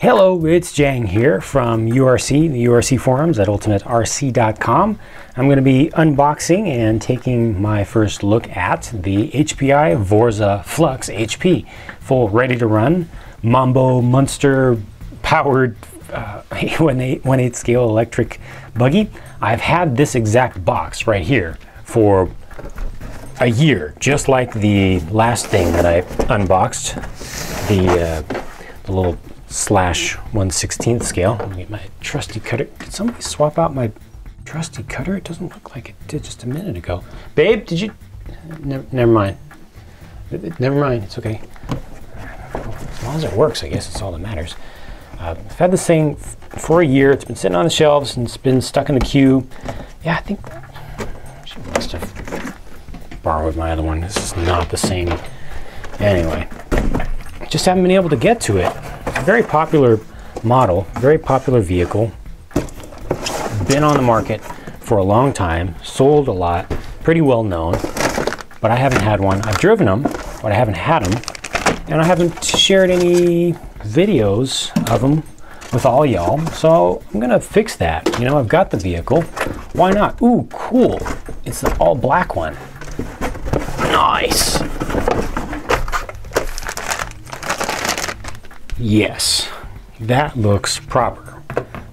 Hello, it's Jang here from URC, the URC forums at ultimaterc.com. I'm going to be unboxing and taking my first look at the HPI Vorza Flux HP, full ready to run, Mambo Monster powered 1/8 scale electric buggy. I've had this exact box right here for a year, just like the last thing that I unboxed, the little /1/16 scale. Let me get my trusty cutter. Did somebody swap out my trusty cutter? It doesn't look like it did just a minute ago. Babe, did you? Never mind. Never mind, it's okay. As long as it works, I guess it's all that matters. I've had this thing for a year. It's been sitting on the shelves and it's been stuck in the queue. Yeah, I think she must have borrowed my other one. This is not the same. Anyway, just haven't been able to get to it. A very popular model, very popular vehicle. Been on the market for a long time, sold a lot, pretty well known, but I haven't had one. I've driven them, but I haven't had them, and I haven't shared any videos of them with all y'all, so I'm gonna fix that. You know, I've got the vehicle. Why not? Ooh, cool. It's the all black one. Nice. Yes, that looks proper.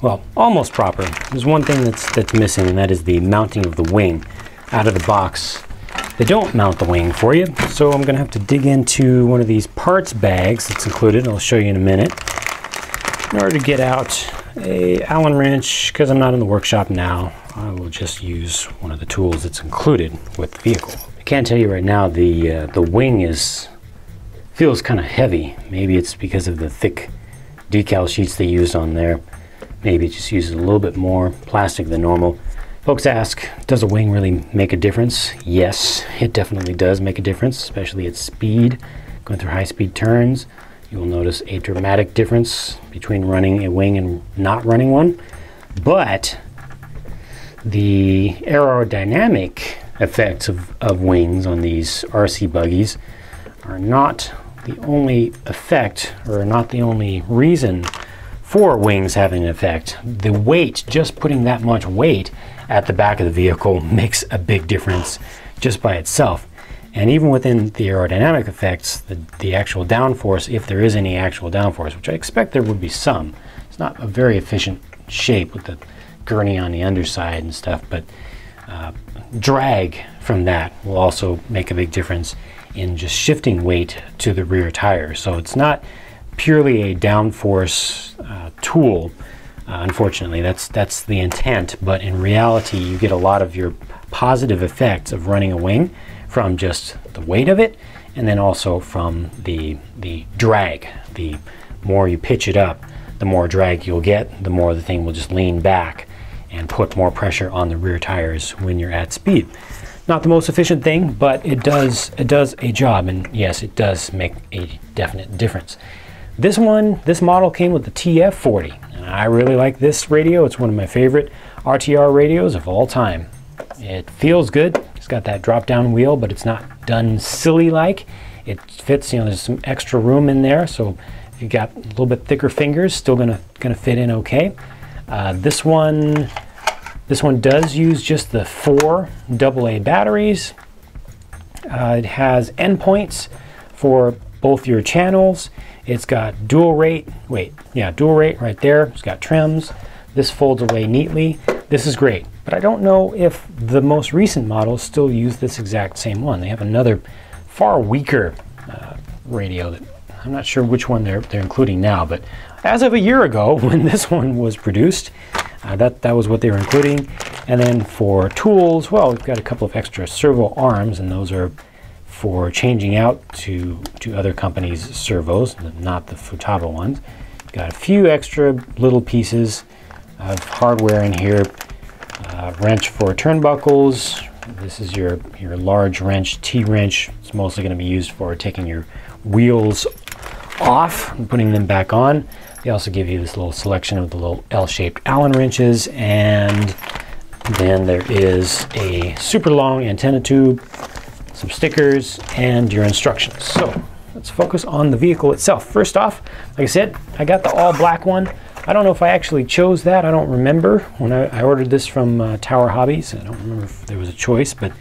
Well, almost proper. There's one thing that's missing, and that is the mounting of the wing. Out of the box, they don't mount the wing for you, so I'm gonna have to dig into one of these parts bags that's included. I'll show you in a minute. In order to get out a Allen wrench, because I'm not in the workshop now, I will just use one of the tools that's included with the vehicle. I can tell you right now, the wing feels kind of heavy. Maybe it's because of the thick decal sheets they used on there. Maybe it just uses a little bit more plastic than normal. Folks ask, does a wing really make a difference? Yes, it definitely does make a difference, especially at speed. Going through high-speed turns, you will notice a dramatic difference between running a wing and not running one. But the aerodynamic effects of wings on these RC buggies are not the only effect, or not the only reason for wings having an effect. The weight, just putting that much weight at the back of the vehicle makes a big difference just by itself. And even within the aerodynamic effects, the actual downforce, if there is any actual downforce, which I expect there would be some. It's not a very efficient shape with the gurney on the underside and stuff, but drag from that will also make a big difference in just shifting weight to the rear tire. So it's not purely a downforce tool. Unfortunately, that's the intent, but in reality you get a lot of your positive effects of running a wing from just the weight of it, and then also from the drag. The more you pitch it up, the more drag you'll get, the more the thing will just lean back and put more pressure on the rear tires when you're at speed. Not the most efficient thing, but it does a job, and yes, it does make a definite difference. This model came with the TF40, and I really like this radio. It's one of my favorite RTR radios of all time. It feels good. It's got that drop-down wheel, but it's not done silly-like. It fits, you know, there's some extra room in there, so if you've got a little bit thicker fingers, still gonna fit in okay. This one does use just the 4 AA batteries. It has endpoints for both your channels. It's got dual rate right there. It's got trims. This folds away neatly. This is great, but I don't know if the most recent models still use this exact same one. They have another far weaker radio that I'm not sure which one they're including now, but as of a year ago when this one was produced, that was what they were including. And then for tools, well, we've got a couple of extra servo arms, and those are for changing out to other companies' servos, not the Futaba ones. Got a few extra little pieces of hardware in here. Wrench for turnbuckles. This is your large wrench, T-wrench. It's mostly going to be used for taking your wheels off and putting them back on. They also give you this little selection of the little L-shaped Allen wrenches, and then there is a super long antenna tube, some stickers, and your instructions. So let's focus on the vehicle itself. First off, like I said, I got the all black one. I don't know if I actually chose that. I don't remember when I ordered this from Tower Hobbies. I don't remember if there was a choice, but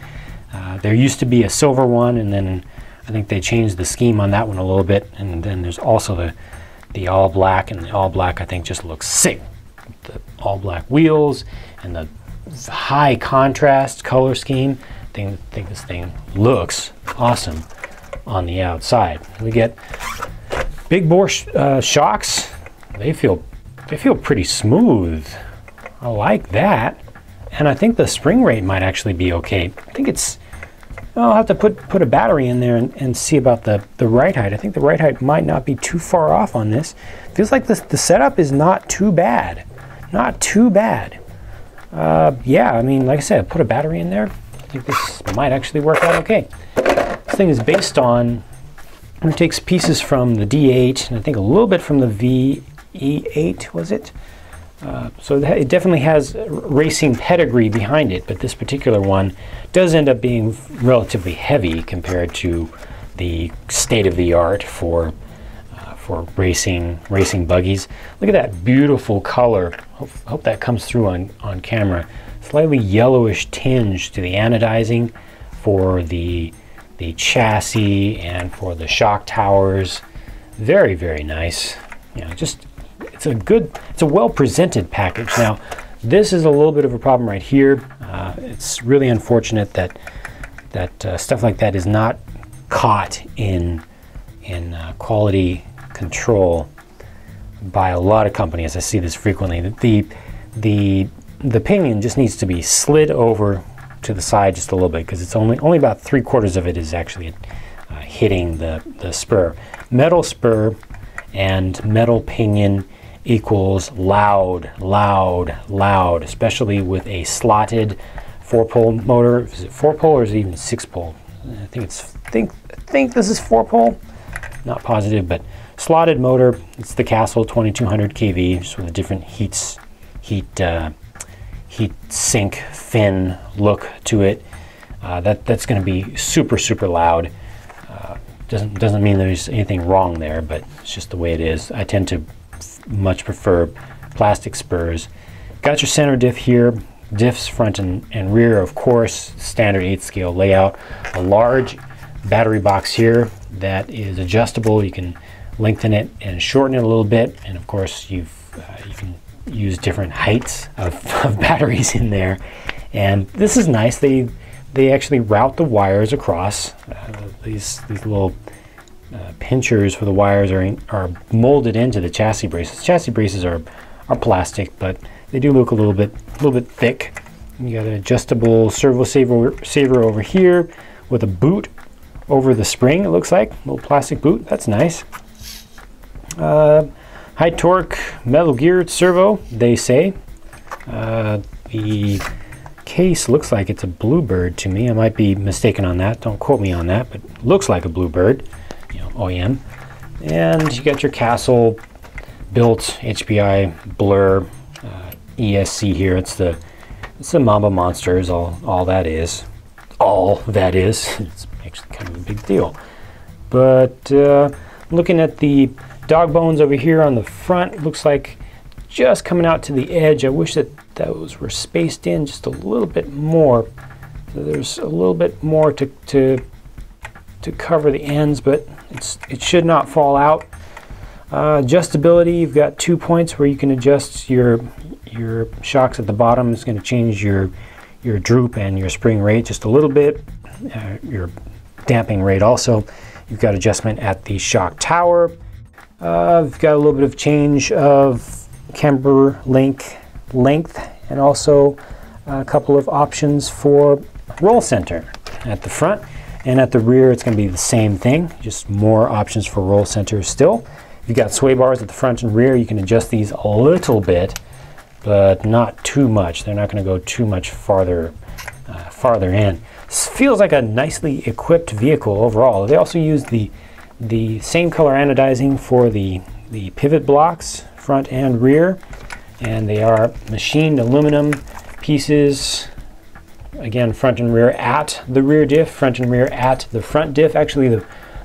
there used to be a silver one, and then I think they changed the scheme on that one a little bit. And then there's also the all black, and the all black I think just looks sick. The all black wheels and the high contrast color scheme. I think this thing looks awesome on the outside. We get big bore shocks. They feel pretty smooth. I like that. And I think the spring rate might actually be okay. I think it's, I'll have to put a battery in there and see about the ride height. I think the ride height might not be too far off on this. Feels like the setup is not too bad. Not too bad. Yeah, I mean, like I said, put a battery in there. I think this might actually work out okay. This thing is based on, it takes pieces from the D8 and I think a little bit from the VE8, was it? So it definitely has racing pedigree behind it, but this particular one does end up being relatively heavy compared to the state-of-the-art for racing buggies. Look at that beautiful color. Hope that comes through on camera. Slightly yellowish tinge to the anodizing for the chassis and for the shock towers. Very, very nice. You know, just it's a well presented package. Now, this is a little bit of a problem right here. It's really unfortunate that stuff like that is not caught in quality control by a lot of companies. I see this frequently. The pinion just needs to be slid over to the side just a little bit, because it's only about 3/4 of it is actually hitting the spur. Metal spur and metal pinion equals loud, loud, loud, especially with a slotted 4-pole motor. Is it 4-pole or is it even 6-pole? I think this is 4-pole. Not positive, but slotted motor. It's the Castle 2200 kV, just with a different heat sink fin look to it. That's going to be super, super loud. Doesn't mean there's anything wrong there, but it's just the way it is. I tend to much prefer plastic spurs. Got your center diff here. Diffs front and rear, of course, standard 8 scale layout. A large battery box here that is adjustable. You can lengthen it and shorten it a little bit, and of course you can use different heights of batteries in there. And this is nice. They actually route the wires across. These little pinchers for the wires are molded into the chassis braces. Chassis braces are plastic, but they do look a little bit thick. You got an adjustable servo saver over here with a boot over the spring. It looks like a little plastic boot. That's nice. High torque metal geared servo, they say. The case looks like it's a Bluebird to me. I might be mistaken on that. Don't quote me on that, but it looks like a Bluebird, you know, OEM. And you got your Castle built HPI Blur ESC here. It's the Mamba Monsters. All that is. All that is. It's actually kind of a big deal. But looking at the dog bones over here on the front, looks like just coming out to the edge. I wish that those were spaced in just a little bit more. So there's a little bit more to cover the ends, but it should not fall out. Adjustability, you've got 2 points where you can adjust your shocks at the bottom. It's going to change your droop and your spring rate just a little bit. Your damping rate also. You've got adjustment at the shock tower. We've got a little bit of change of camber length, and also a couple of options for roll center at the front. And at the rear, it's going to be the same thing, just more options for roll center still. If you've got sway bars at the front and rear, you can adjust these a little bit, but not too much. They're not going to go too much farther in. This feels like a nicely equipped vehicle overall. They also use the same color anodizing for the pivot blocks, front and rear, and they are machined aluminum pieces. Again, front and rear at the rear diff, front and rear at the front diff. Actually,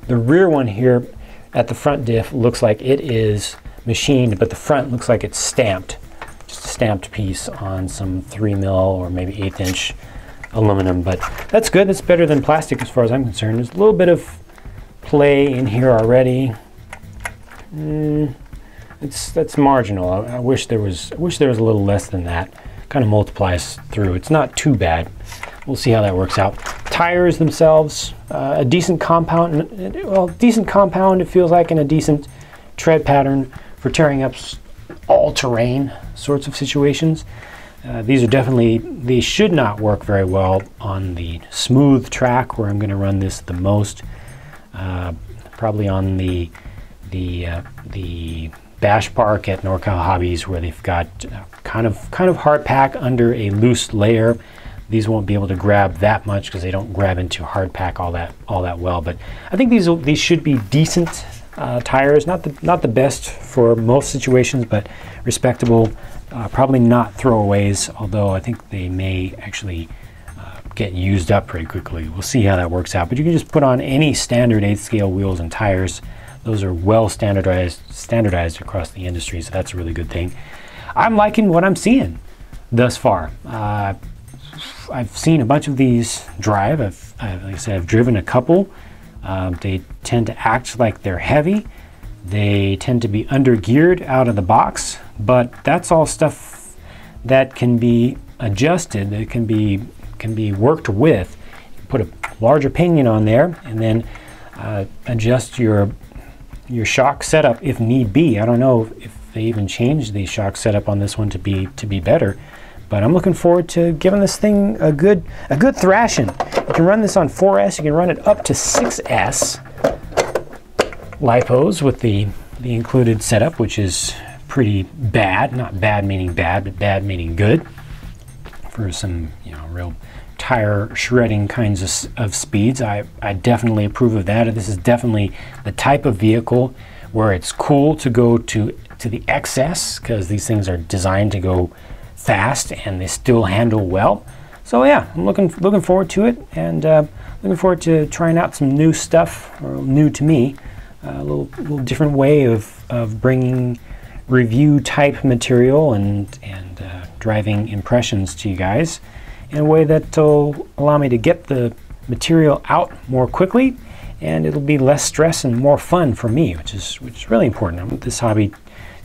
the The rear one here at the front diff looks like it is machined, but the front looks like it's stamped. Just a stamped piece on some 3mm or maybe 1/8 inch aluminum, but that's good. That's better than plastic as far as I'm concerned. There's a little bit of play in here already. That's marginal. I wish there was a little less than that. Kind of multiplies through. It's not too bad. We'll see how that works out. Tires themselves, a decent compound. Well, decent compound, it feels like, and a decent tread pattern for tearing up all-terrain sorts of situations. These are definitely, they should not work very well on the smooth track where I'm going to run this the most. Probably on the bash park at NorCal Hobbies, where they've got kind of hard pack under a loose layer. These won't be able to grab that much because they don't grab into hard pack all that well. But I think these should be decent tires, not the best for most situations, but respectable. Probably not throwaways, although I think they may actually get used up pretty quickly. We'll see how that works out. But you can just put on any standard 8th scale wheels and tires. Those are well standardized across the industry, so that's a really good thing. I'm liking what I'm seeing thus far. I've seen a bunch of these drive. Like I said, I've driven a couple. They tend to act like they're heavy. They tend to be under-geared out of the box, but that's all stuff that can be adjusted, that can be worked with. You put a larger pinion on there and then adjust your shock setup if need be. I don't know if they even changed the shock setup on this one to be better, but I'm looking forward to giving this thing a good thrashing. You can run this on 4S, you can run it up to 6S lipos with the included setup, which is pretty bad. Not bad meaning bad, but bad meaning good for some, you know, real tire shredding kinds of speeds. I definitely approve of that. This is definitely the type of vehicle where it's cool to go to the XS, because these things are designed to go fast and they still handle well. So yeah, I'm looking forward to it, and looking forward to trying out some new stuff, or new to me, a little different way of bringing review type material and driving impressions to you guys in a way that will allow me to get the material out more quickly, and it'll be less stress and more fun for me, which is really important. I want this hobby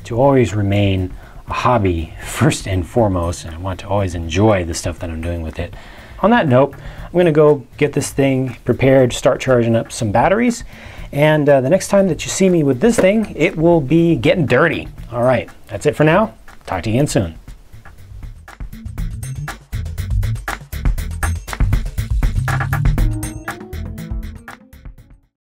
to always remain a hobby first and foremost, and I want to always enjoy the stuff that I'm doing with it. On that note, I'm going to go get this thing prepared, start charging up some batteries, and the next time that you see me with this thing, it will be getting dirty. All right, that's it for now. Talk to you again soon.